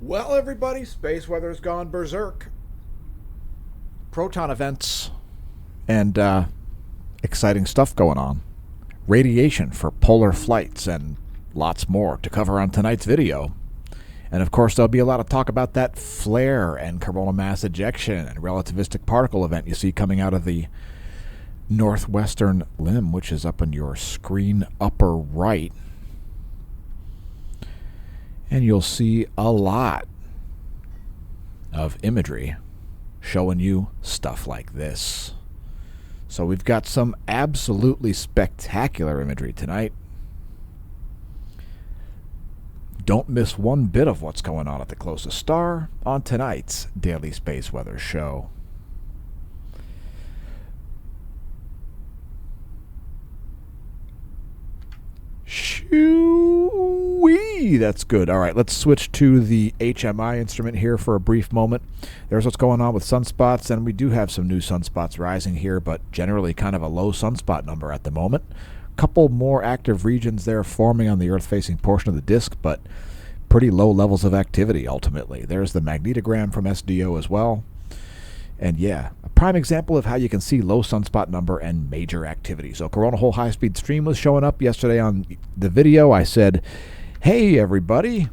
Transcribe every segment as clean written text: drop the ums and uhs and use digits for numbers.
Well, everybody, space weather's gone berserk. Proton events and exciting stuff going on. Radiation for polar flights and lots more to cover on tonight's video. And of course, there'll be a lot of talk about that flare and coronal mass ejection and relativistic particle event you see coming out of the northwestern limb, which is up on your screen upper right. And you'll see a lot of imagery showing you stuff like this. So we've got some absolutely spectacular imagery tonight. Don't miss one bit of what's going on at the closest star on tonight's Daily Space Weather Show. Shoo-wee! That's good. All right, let's switch to the HMI instrument here for a brief moment. There's what's going on with sunspots, and we do have some new sunspots rising here, but generally kind of a low sunspot number at the moment. A couple more active regions there forming on the Earth-facing portion of the disk, but pretty low levels of activity ultimately. There's the magnetogram from SDO as well. And yeah, a prime example of how you can see low sunspot number and major activity. So coronal hole high-speed stream was showing up yesterday on the video. I said, hey, everybody,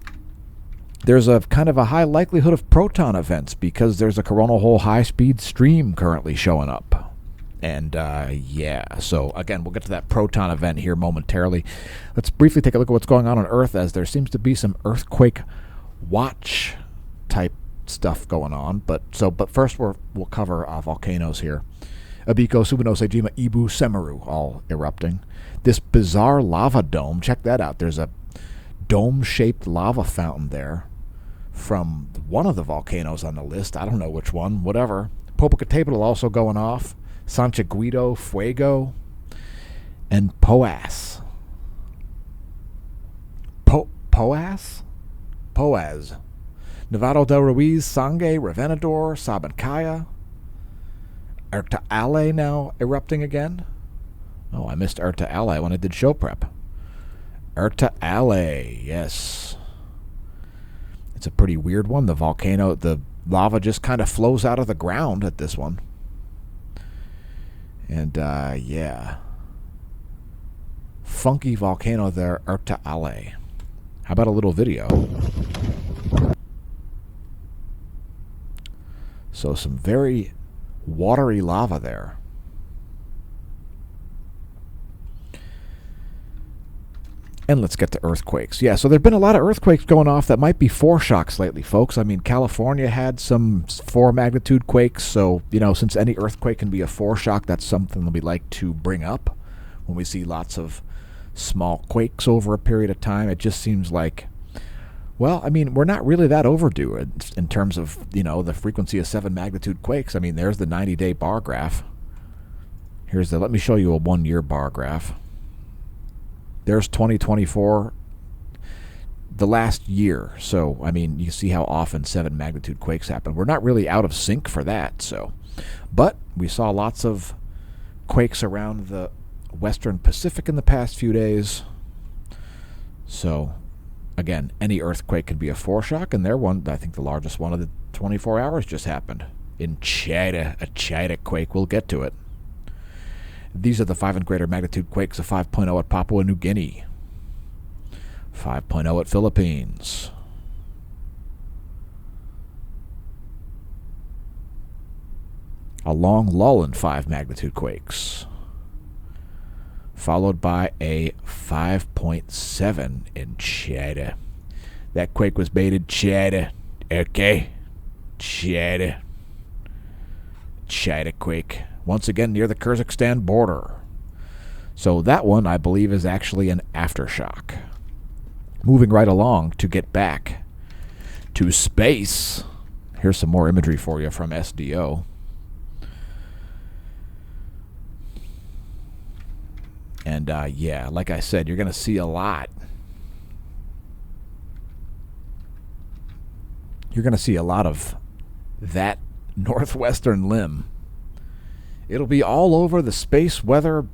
there's a kind of a high likelihood of proton events because there's a coronal hole high-speed stream currently showing up. And yeah, so again, we'll get to that proton event here momentarily. Let's briefly take a look at what's going on Earth, as there seems to be some earthquake watch type stuff going on, but first we'll cover volcanoes here. Abiko, Subanose, Sejima, Ibu, Semeru, all erupting. This bizarre lava dome, check that out. There's a dome-shaped lava fountain there from one of the volcanoes on the list. I don't know which one, whatever. Popocatépetl also going off. Santiaguido, Fuego, and Poas. Poas? Nevado del Ruiz, Sangay, Revenador, Sabancaya. Erta Ale now erupting again. Oh, I missed Erta Ale when I did show prep. Erta Ale, yes. It's a pretty weird one. The volcano, the lava just kind of flows out of the ground at this one. And, yeah. Funky volcano there, Erta Ale. How about a little video? So some very watery lava there. And let's get to earthquakes. Yeah, so there have been a lot of earthquakes going off that might be foreshocks lately, folks. I mean, California had some 4 magnitude quakes, so, you know, since any earthquake can be a foreshock, that's something that we like to bring up when we see lots of small quakes over a period of time. It just seems like, well, I mean, we're not really that overdue in terms of, you know, the frequency of 7 magnitude quakes. I mean, there's the 90-day bar graph. Let me show you a 1-year bar graph. There's 2024, the last year. So, I mean, you see how often 7 magnitude quakes happen. We're not really out of sync for that, so. But we saw lots of quakes around the Western Pacific in the past few days. So, again, any earthquake can be a foreshock, and I think the largest one of the 24 hours just happened in China, a China quake. We'll get to it. These are the 5 and greater magnitude quakes, a 5.0 at Papua New Guinea, 5.0 at Philippines, a long lull in 5 magnitude quakes, followed by a 5.7 in China. That quake was baited China. Okay. China quake. Once again near the Kyrgyzstan border. So that one, I believe, is actually an aftershock. Moving right along to get back to space. Here's some more imagery for you from SDO. And, yeah, like I said, you're going to see a lot. You're going to see a lot of that northwestern limb. It'll be all over the space weather,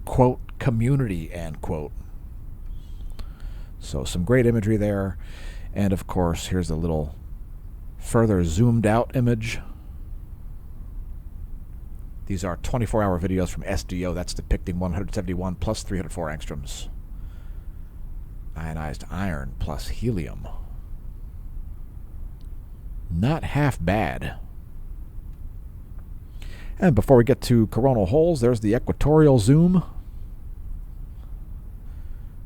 quote, community, end quote. So some great imagery there. And of course, here's a little further zoomed out image. These are 24-hour videos from SDO. That's depicting 171 plus 304 angstroms. Ionized iron plus helium. Not half bad. And before we get to coronal holes, there's the equatorial zoom.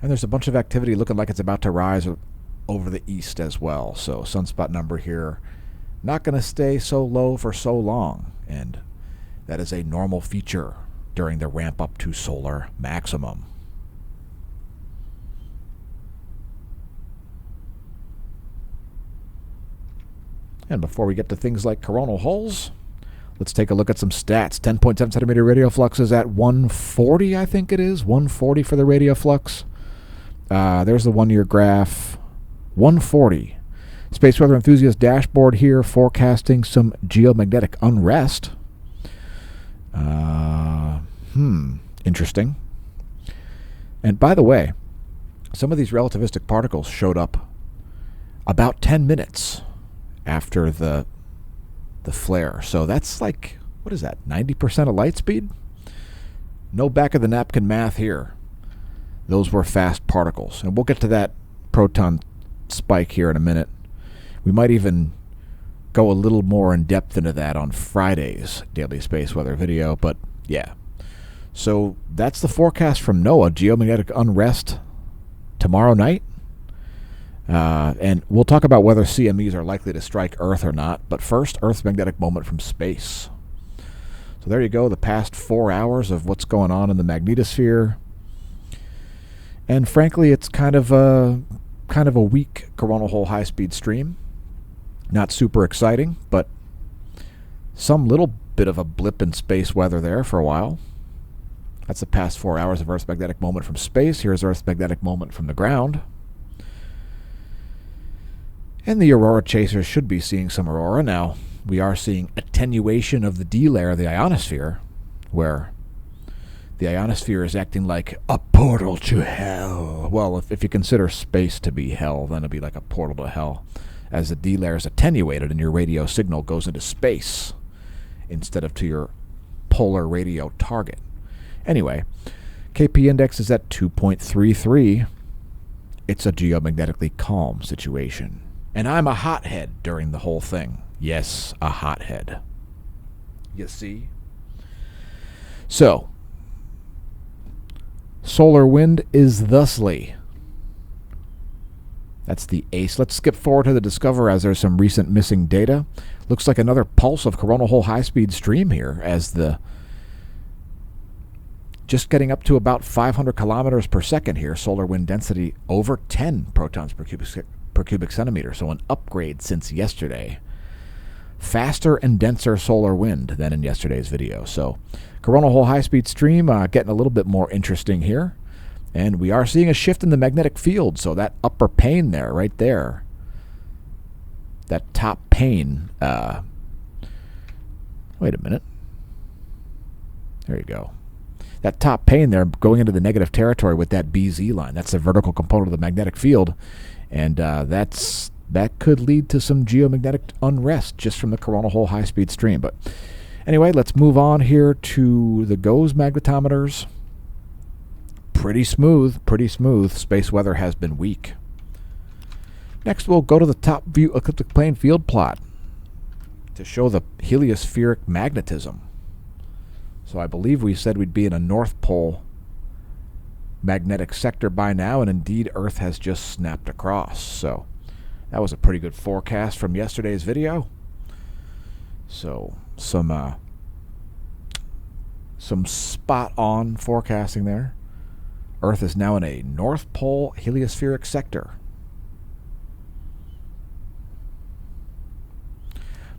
And there's a bunch of activity looking like it's about to rise over the east as well. So sunspot number here, not going to stay so low for so long. And that is a normal feature during the ramp up to solar maximum. And before we get to things like coronal holes, let's take a look at some stats. 10.7 centimeter radial flux is at 140, I think it is. 140 for the radial flux. There's the 1 year graph. 140. Space Weather Enthusiast dashboard here forecasting some geomagnetic unrest. Interesting. And by the way, some of these relativistic particles showed up about 10 minutes after the flare. So that's like, what is that, 90% of light speed? No back of the napkin math here. Those were fast particles. And we'll get to that proton spike here in a minute. We might even go a little more in depth into that on Friday's Daily Space Weather video, but yeah. So that's the forecast from NOAA, geomagnetic unrest tomorrow night. And we'll talk about whether CMEs are likely to strike Earth or not. But first, Earth's magnetic moment from space. So there you go, the past 4 hours of what's going on in the magnetosphere. And frankly, it's kind of a weak coronal hole high-speed stream. Not super exciting, but some little bit of a blip in space weather there for a while. That's the past 4 hours of Earth's magnetic moment from space. Here's Earth's magnetic moment from the ground. And the aurora chasers should be seeing some aurora. Now, we are seeing attenuation of the D layer of the ionosphere, where the ionosphere is acting like a portal to hell. Well, if you consider space to be hell, then it'll be like a portal to hell, as the D layer is attenuated and your radio signal goes into space instead of to your polar radio target. Anyway, KP index is at 2.33. It's a geomagnetically calm situation. And I'm a hothead during the whole thing. Yes, a hothead. You see? So, solar wind is thusly. That's the ACE. Let's skip forward to the Discover as there's some recent missing data. Looks like another pulse of coronal hole high-speed stream here as the just getting up to about 500 kilometers per second here. Solar wind density over 10 protons per cubic centimeter. So an upgrade since yesterday. Faster and denser solar wind than in yesterday's video. So coronal hole high-speed stream getting a little bit more interesting here. And we are seeing a shift in the magnetic field. So that upper pane there, right there, that top pane, wait a minute. There you go. That top pane there going into the negative territory with that BZ line. That's the vertical component of the magnetic field. And that could lead to some geomagnetic unrest just from the coronal hole high-speed stream. But anyway, let's move on here to the GOES magnetometers. Pretty smooth. Space weather has been weak. Next, we'll go to the top view ecliptic plane field plot to show the heliospheric magnetism. So I believe we said we'd be in a North Pole magnetic sector by now, and indeed Earth has just snapped across. So that was a pretty good forecast from yesterday's video. So some spot-on forecasting there. Earth is now in a North Pole heliospheric sector.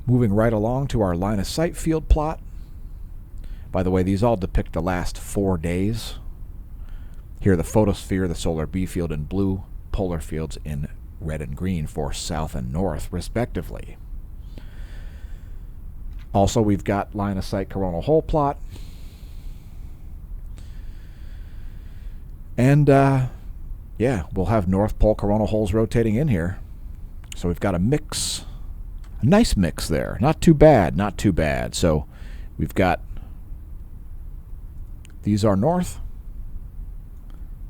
Moving right along to our line of sight field plot. By the way, these all depict the last 4 days. Here the photosphere, the solar B field in blue, polar fields in red and green for south and north, respectively. Also, we've got line of sight coronal hole plot. And yeah, we'll have North Pole coronal holes rotating in here. So we've got a mix, a nice mix there. Not too bad, not too bad. So we've got, these are north,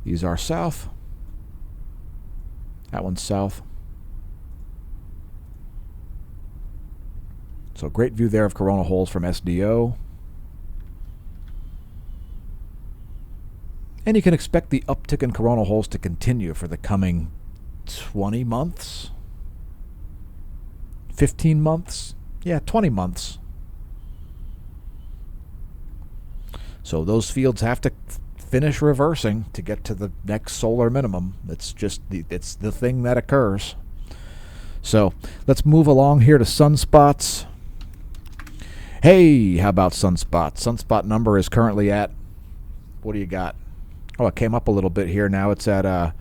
these are south, that one's south. So great view there of coronal holes from SDO. And you can expect the uptick in coronal holes to continue for the coming 20 months. 15 months? Yeah, 20 months. So those fields have to finish reversing to get to the next solar minimum. It's just it's the thing that occurs. So let's move along here to sunspots. Hey, how about sunspots? Sunspot number is currently at, what do you got? Oh, it came up a little bit here. Now it's at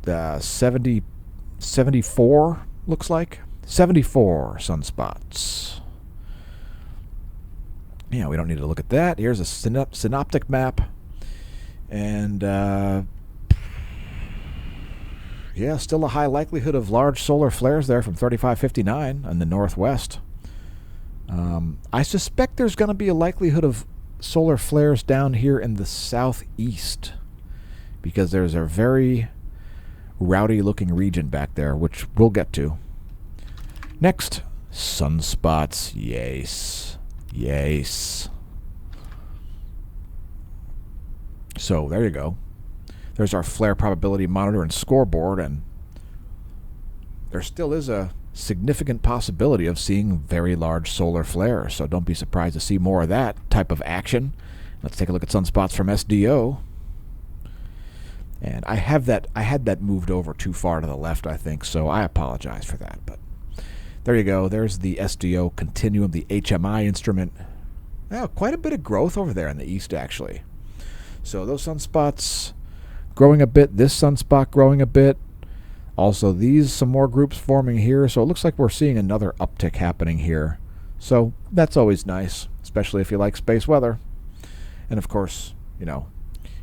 74, looks like. 74 sunspots. Yeah, we don't need to look at that. Here's a synoptic map. And, yeah, still a high likelihood of large solar flares there from 3559 in the northwest. I suspect there's going to be a likelihood of solar flares down here in the southeast because there's a very rowdy looking region back there, which we'll get to. Next, sunspots. Yes. Yes. So there you go. There's our flare probability monitor and scoreboard, and there still is a significant possibility of seeing very large solar flares, so don't be surprised to see more of that type of action. Let's take a look at sunspots from SDO. And I had that moved over too far to the left, I think, so I apologize for that. But there you go. There's the SDO continuum, the HMI instrument. Oh, quite a bit of growth over there in the east, actually. So those sunspots growing a bit, this sunspot growing a bit. Also, these, some more groups forming here. So it looks like we're seeing another uptick happening here. So that's always nice, especially if you like space weather. And of course, you know,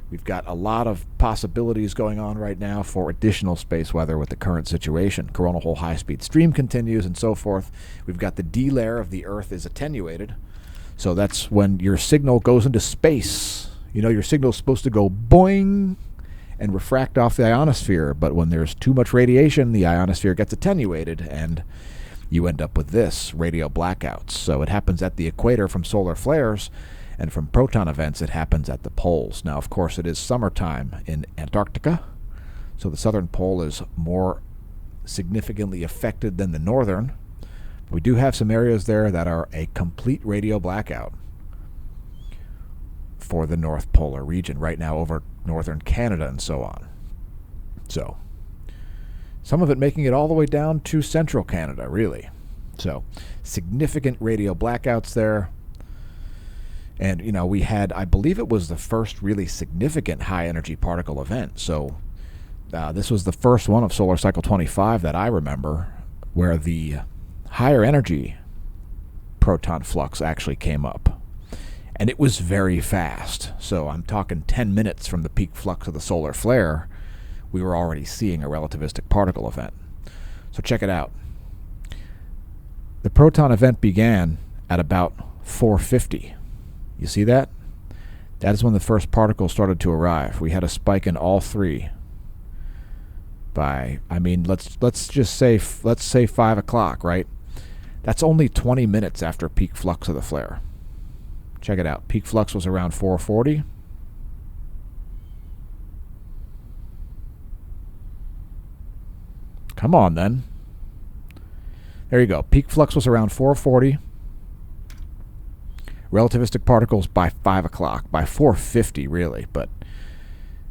we've got a lot of possibilities going on right now for additional space weather with the current situation. Coronal hole high-speed stream continues and so forth. We've got the D layer of the Earth is attenuated. So that's when your signal goes into space. You know, your signal is supposed to go boing and refract off the ionosphere, but when there's too much radiation, the ionosphere gets attenuated, and you end up with this, radio blackouts. So it happens at the equator from solar flares, and from proton events, it happens at the poles. Now, of course, it is summertime in Antarctica, so the southern pole is more significantly affected than the northern. We do have some areas there that are a complete radio blackout for the North Polar region right now over northern Canada and so on. So some of it making it all the way down to central Canada, really. So significant radio blackouts there. And, you know, we had, I believe it was the first really significant high-energy particle event. So this was the first one of solar cycle 25 that I remember where the higher energy proton flux actually came up. And it was very fast. So I'm talking 10 minutes from the peak flux of the solar flare, we were already seeing a relativistic particle event. So check it out. The proton event began at about 450. You see that? That is when the first particles started to arrive. We had a spike in all three by, I mean, let's just say, let's say 5 o'clock, right? That's only 20 minutes after peak flux of the flare. Check it out. Peak flux was around 440. Come on, then. There you go. Peak flux was around 440. Relativistic particles by 5 o'clock, by 450, really.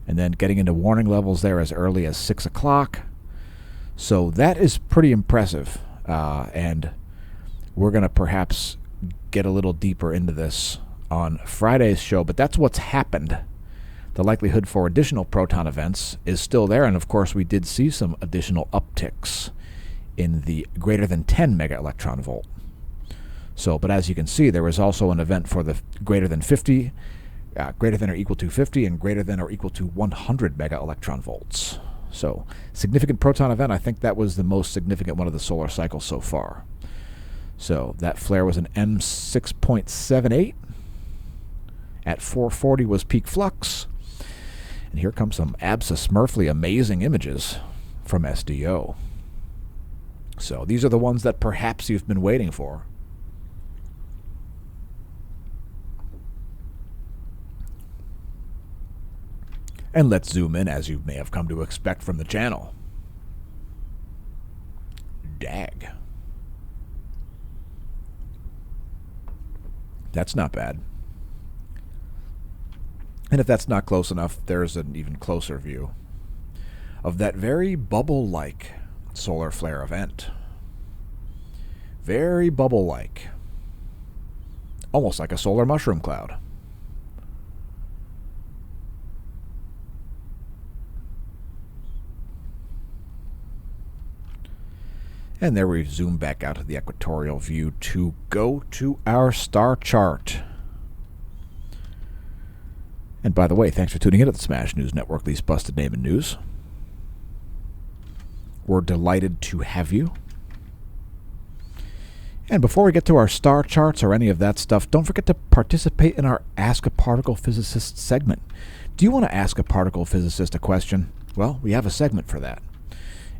And then getting into warning levels there as early as 6 o'clock. So that is pretty impressive. And we're going to perhaps get a little deeper into this on Friday's show, but that's what's happened. The likelihood for additional proton events is still there, and of course we did see some additional upticks in the greater than 10 mega electron volt. So, but as you can see, there was also an event for the greater than 50 greater than or equal to 50 and greater than or equal to 100 mega electron volts. So, significant proton event. I think that was the most significant one of the solar cycle so far. So, that flare was an M6.78. At 440 was peak flux. And here comes some abso-smurfly amazing images from SDO. So, these are the ones that perhaps you've been waiting for. And let's zoom in, as you may have come to expect from the channel. Dag. That's not bad. And if that's not close enough, there's an even closer view of that very bubble-like solar flare event. Very bubble-like. Almost like a solar mushroom cloud. And there we zoom back out to the equatorial view to go to our star chart. And by the way, thanks for tuning in to the Smash News Network, least busted name in news. We're delighted to have you. And before we get to our star charts or any of that stuff, don't forget to participate in our Ask a Particle Physicist segment. Do you want to ask a particle physicist a question? Well, we have a segment for that.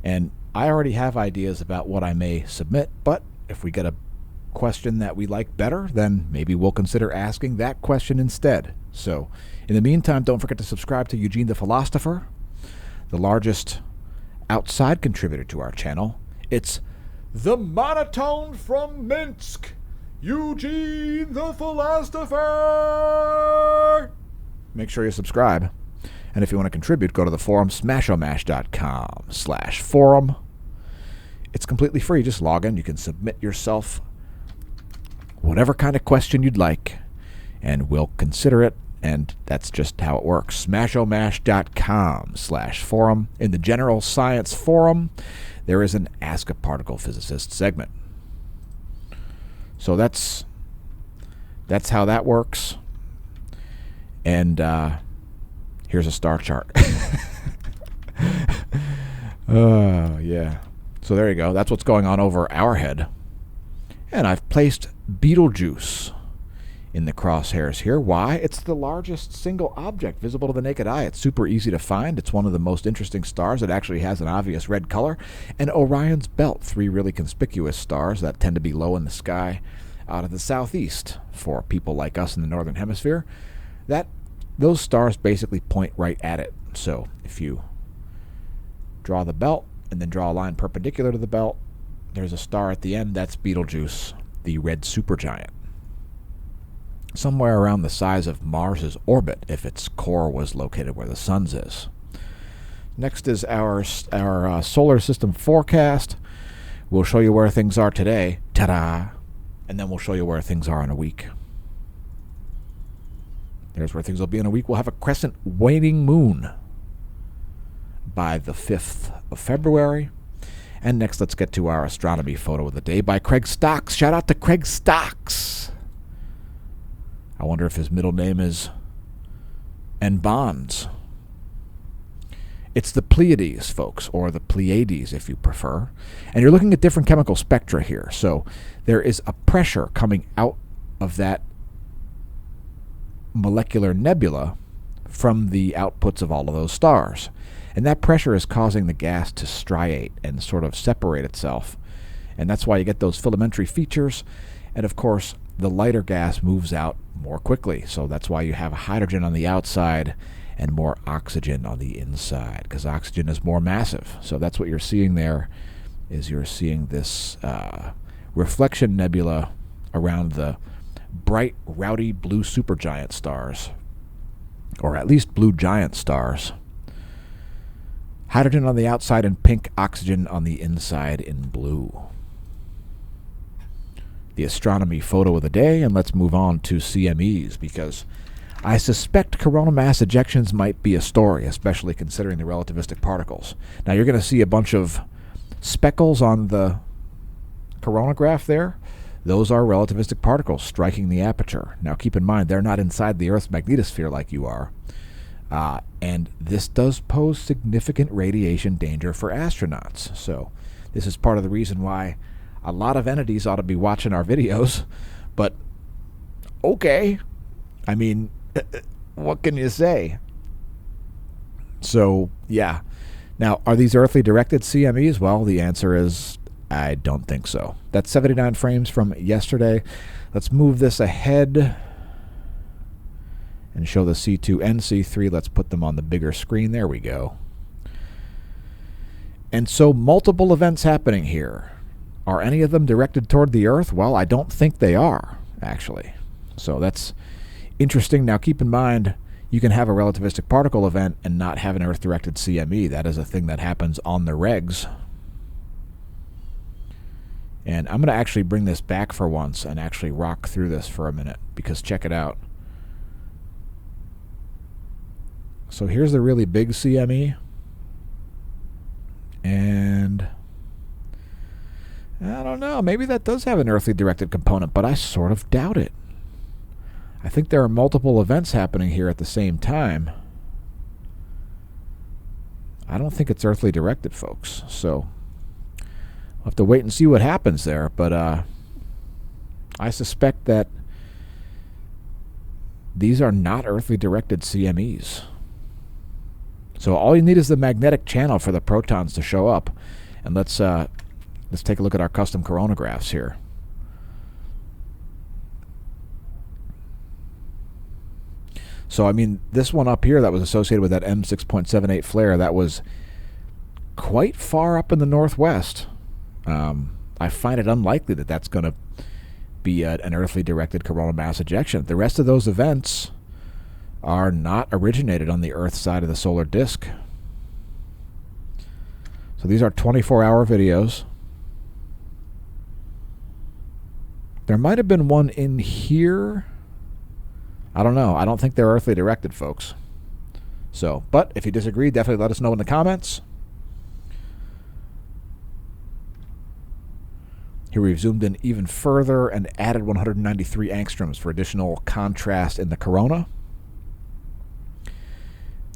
And I already have ideas about what I may submit, but if we get a question that we like better, then maybe we'll consider asking that question instead. So, in the meantime, don't forget to subscribe to Eugene the Philosopher, the largest outside contributor to our channel. It's the monotone from Minsk, Eugene the Philosopher. Make sure you subscribe. And if you want to contribute, go to the forum, smashomash.com/forum. It's completely free. Just log in. You can submit yourself whatever kind of question you'd like, and we'll consider it. And that's just how it works. Smashomash.com/forum. In the General Science Forum, there is an Ask a Particle Physicist segment. So that's how that works. And here's a star chart. Oh, yeah. So there you go. That's what's going on over our head. And I've placed Betelgeuse in the crosshairs here. Why? It's the largest single object visible to the naked eye. It's super easy to find. It's one of the most interesting stars. It actually has an obvious red color. And Orion's Belt, 3 really conspicuous stars that tend to be low in the sky out of the southeast for people like us in the northern hemisphere. Those stars basically point right at it. So if you draw the belt and then draw a line perpendicular to the belt, there's a star at the end. That's Betelgeuse, the red supergiant. Somewhere around the size of Mars's orbit if its core was located where the sun's is. Next is our solar system forecast. We'll show you where things are today. Ta-da! And then we'll show you where things are in a week. There's where things will be in a week. We'll have a crescent waning moon by the 5th of February. And next, let's get to our astronomy photo of the day by Craig Stocks. Shout out to Craig Stocks. I wonder if his middle name is N. Bonds. It's the Pleiades, folks, or the Pleiades if you prefer. And you're looking at different chemical spectra here. So there is a pressure coming out of that molecular nebula from the outputs of all of those stars. And that pressure is causing the gas to striate and sort of separate itself. And that's why you get those filamentary features. And of course, the lighter gas moves out more quickly. So that's why you have hydrogen on the outside and more oxygen on the inside, because oxygen is more massive. So that's what you're seeing there, is you're seeing this reflection nebula around the bright, rowdy blue supergiant stars, or at least blue giant stars. Hydrogen on the outside in pink, oxygen on the inside in blue. The astronomy photo of the day, and let's move on to CMEs, because I suspect coronal mass ejections might be a story, especially considering the relativistic particles. Now you're going to see a bunch of speckles on the coronagraph there. those are relativistic particles striking the aperture. Now keep in mind, they're not inside the Earth's magnetosphere like you are. And this does pose significant radiation danger for astronauts. So this is part of the reason why a lot of entities ought to be watching our videos. But okay, I mean, what can you say? So yeah. Now, are these earthly directed CMEs? Well, the answer is I don't think so. That's 79 frames from yesterday. Let's move this ahead and show the C2 and C3. Let's put them on the bigger screen. There we go. And so multiple events happening here. Are any of them directed toward the Earth? Well, I don't think they are, actually. So that's interesting. Now, keep in mind, you can have a relativistic particle event and not have an Earth-directed CME. That is a thing that happens on the regs. And I'm going to actually bring this back for once and actually rock through this for a minute, because check it out. So here's the really big CME. And I don't know, maybe that does have an earthly directed component, but I sort of doubt it. I think there are multiple events happening here at the same time. I don't think it's earthly directed, folks. So we'll have to wait and see what happens there. But I suspect that these are not earthly directed CMEs. So all you need is the magnetic channel for the protons to show up. And let's take a look at our custom coronagraphs here. So, I mean, this one up here that was associated with that M6.78 flare, that was quite far up in the northwest. I find it unlikely that that's going to be an earthly directed coronal mass ejection. The rest of those events are not originated on the Earth side of the solar disk. So these are 24-hour videos. There might have been one in here. I don't know. I don't think they're earthly directed, folks. So, but if you disagree, definitely let us know in the comments. Here we've zoomed in even further and added 193 angstroms for additional contrast in the corona.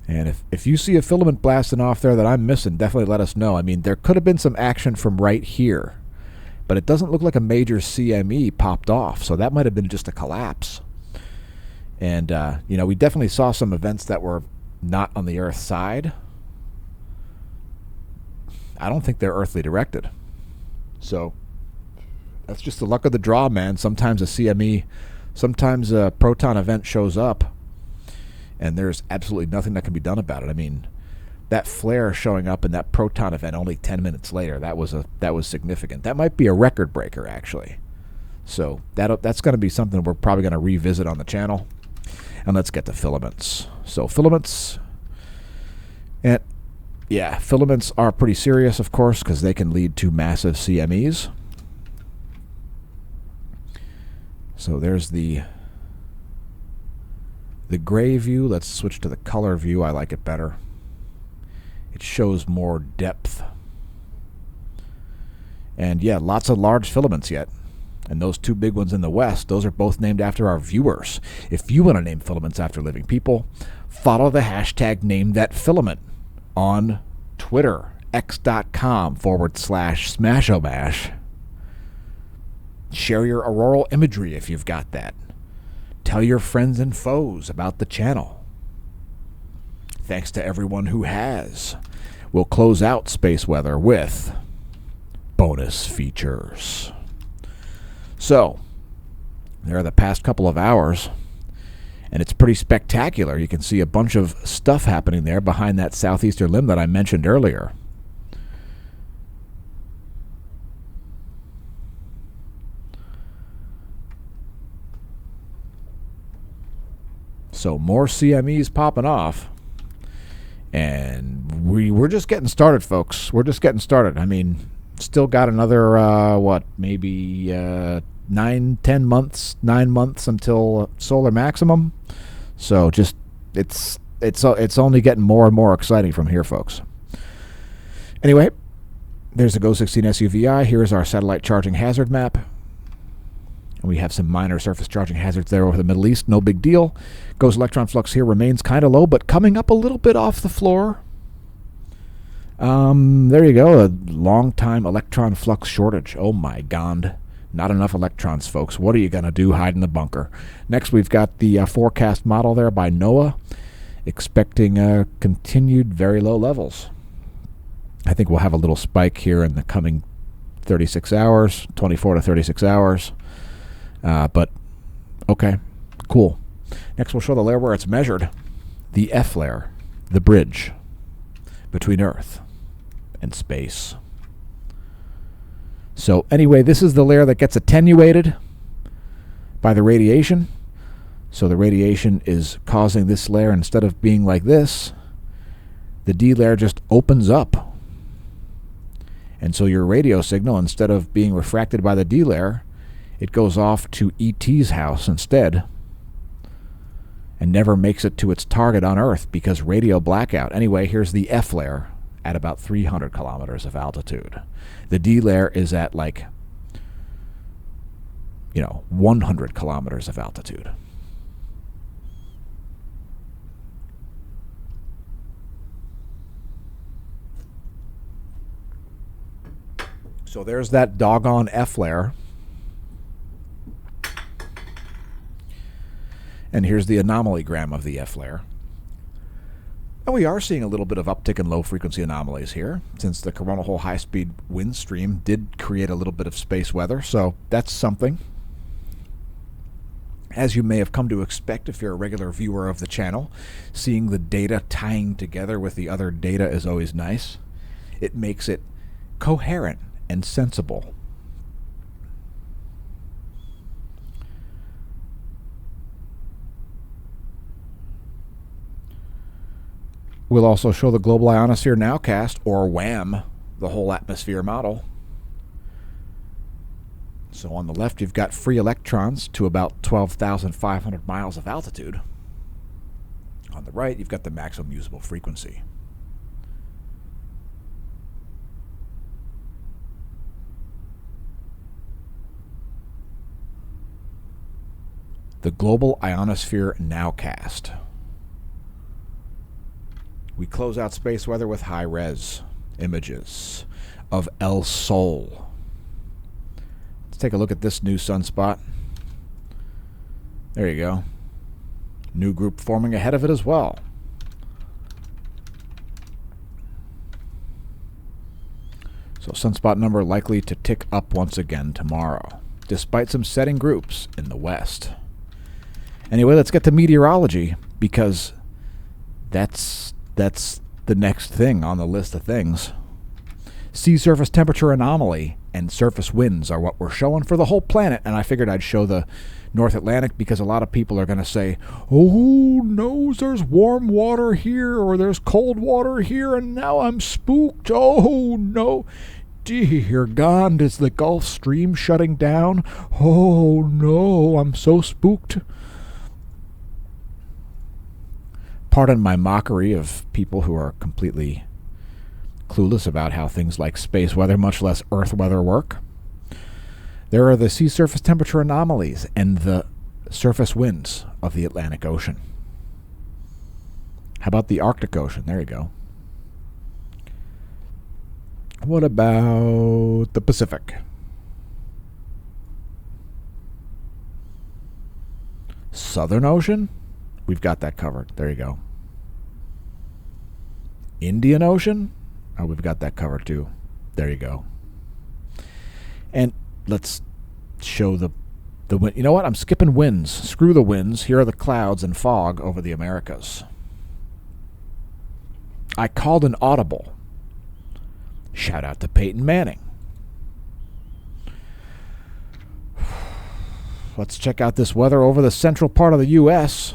And if you see a filament blasting off there that I'm missing, definitely let us know. I mean, there could have been some action from right here, but it doesn't look like a major CME popped off, so that might have been just a collapse. And, you know, we definitely saw some events that were not on the Earth side. I don't think they're earthly directed. So that's just the luck of the draw, man. Sometimes a CME, sometimes a proton event shows up, and there's absolutely nothing that can be done about it. I mean, that flare showing up in that proton event only 10 minutes later, that was significant. That might be a record breaker, actually. So that's going to be something we're probably going to revisit on the channel. And let's get to filaments. So filaments, and yeah, filaments are pretty serious, of course, because they can lead to massive CMEs. So there's the gray view. Let's switch to the color view. I like it better. It shows more depth. And yeah, lots of large filaments yet. And those two big ones in the west, those are both named after our viewers. If you want to name filaments after living people, follow the hashtag NameThatFilament on Twitter, x.com/Smashomash. Share your auroral imagery if you've got that. Tell your friends and foes about the channel. Thanks to everyone who has. We'll close out Space Weather with bonus features. So, there are the past couple of hours, and it's pretty spectacular. You can see a bunch of stuff happening there behind that southeastern limb that I mentioned earlier. So more CMEs popping off, and we're just getting started, folks. We're just getting started. I mean, still got another, maybe 9 months until solar maximum. So just it's only getting more and more exciting from here, folks. Anyway, there's the GO16 SUVI. Here's our satellite charging hazard map. And we have some minor surface charging hazards there over the Middle East. No big deal. Gauss electron flux here remains kind of low, but coming up a little bit off the floor. There you go. A long time electron flux shortage. Oh my God. Not enough electrons, folks. What are you going to do? Hide in the bunker. Next, we've got the forecast model there by NOAA, expecting continued very low levels. I think we'll have a little spike here in the coming 36 hours, 24 to 36 hours. But, okay, cool. Next, we'll show the layer where it's measured. The F layer, the bridge between Earth and space. So anyway, this is the layer that gets attenuated by the radiation. So the radiation is causing this layer, instead of being like this, the D layer just opens up. And so your radio signal, instead of being refracted by the D layer, it goes off to ET's house instead and never makes it to its target on Earth because radio blackout. Anyway, here's the F layer at about 300 kilometers of altitude. The D layer is at 100 kilometers of altitude. So there's that doggone F layer. And here's the anomalygram of the F layer. And we are seeing a little bit of uptick in low-frequency anomalies here, since the coronal hole high-speed wind stream did create a little bit of space weather, so that's something. As you may have come to expect if you're a regular viewer of the channel, seeing the data tying together with the other data is always nice. It makes it coherent and sensible. We'll also show the Global Ionosphere Nowcast, or WAM, the whole atmosphere model. So on the left, you've got free electrons to about 12,500 miles of altitude. On the right, you've got the maximum usable frequency. The Global Ionosphere Nowcast. We close out space weather with high-res images of El Sol. Let's take a look at this new sunspot. There you go. New group forming ahead of it as well. So sunspot number likely to tick up once again tomorrow, despite some setting groups in the west. Anyway, let's get to meteorology, because that's the next thing on the list of things. Sea surface temperature anomaly and surface winds are what we're showing for the whole planet, and I figured I'd show the North Atlantic because a lot of people are going to say, oh no, there's warm water here or there's cold water here and now I'm spooked. Oh no. Dear God, is the Gulf Stream shutting down? Oh no, I'm so spooked. Pardon my mockery of people who are completely clueless about how things like space weather, much less Earth weather, work. There are the sea surface temperature anomalies and the surface winds of the Atlantic Ocean. How about the Arctic Ocean? There you go. What about the Pacific? Southern Ocean? We've got that covered. There you go. Indian Ocean? Oh, we've got that covered too. There you go. And let's show the wind. You know what? I'm skipping winds. Screw the winds. Here are the clouds and fog over the Americas. I called an audible. Shout out to Peyton Manning. Let's check out this weather over the central part of the U.S.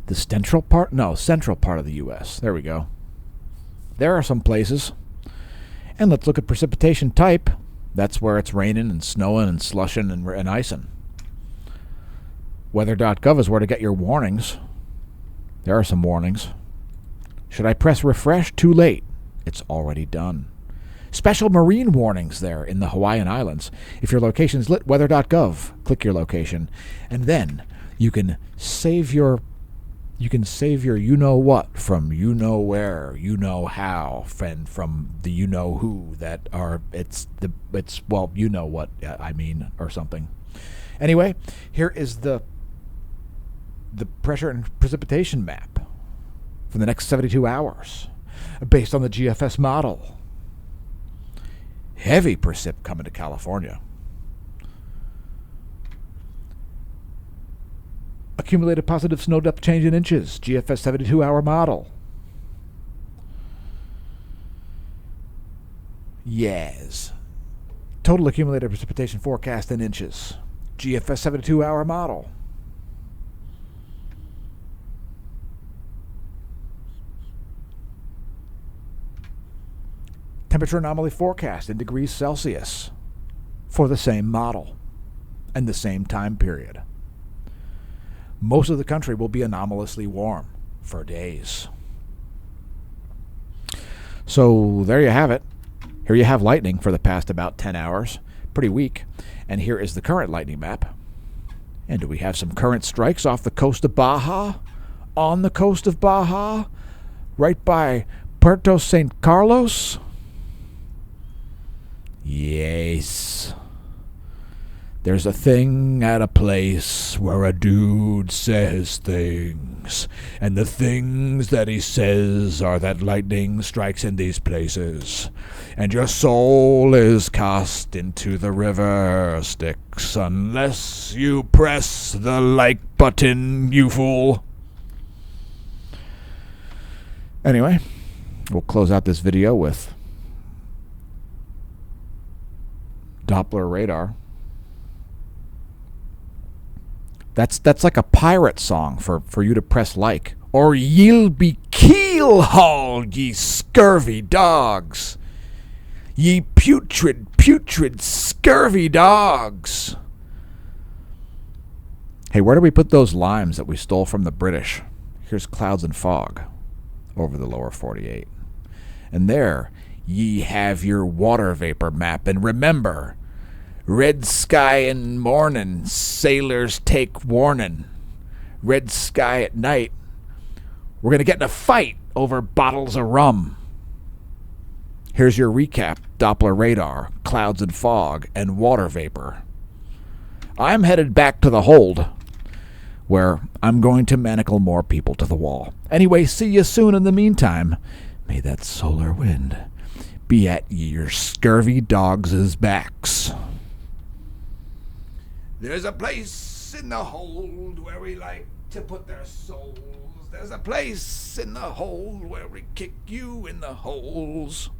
The central part? No, central part of the U.S. There we go. There are some places. And let's look at precipitation type. That's where it's raining and snowing and slushing and icing. Weather.gov is where to get your warnings. There are some warnings. Should I press refresh? Too late. It's already done. Special marine warnings there in the Hawaiian Islands. If your location is lit, weather.gov. Click your location, and then you can save your you know what from you know where, you know how, and from the you know who that are well, you know what I mean, or something. Anyway, here is the pressure and precipitation map for the next 72 hours based on the GFS model. Heavy precip coming to California. Accumulated positive snow depth change in inches, GFS 72-hour model. Yes. Total accumulated precipitation forecast in inches, GFS 72-hour model. Temperature anomaly forecast in degrees Celsius for the same model and the same time period. Most of the country will be anomalously warm for days. So there you have it. Here you have lightning for the past about 10 hours. Pretty weak. And here is the current lightning map. And do we have some current strikes off the coast of Baja? On the coast of Baja? Right by Puerto St. Carlos? Yes. There's a thing at a place where a dude says things, and the things that he says are that lightning strikes in these places, and your soul is cast into the river Styx unless you press the like button, you fool. Anyway, we'll close out this video with Doppler radar. That's like a pirate song for you to press like. Or ye'll be keel-hauled, ye scurvy dogs. Ye putrid, scurvy dogs. Hey, where do we put those limes that we stole from the British? Here's clouds and fog over the lower 48. And there ye have your water vapor map. And remember, red sky in morning, sailors take warning. Red sky at night, we're going to get in a fight over bottles of rum. Here's your recap: Doppler radar, clouds and fog, and water vapor. I'm headed back to the hold, where I'm going to manacle more people to the wall. Anyway, see you soon. In the meantime, may that solar wind be at your scurvy dogs' backs. There's a place in the hold where we like to put their souls. There's a place in the hold where we kick you in the holes.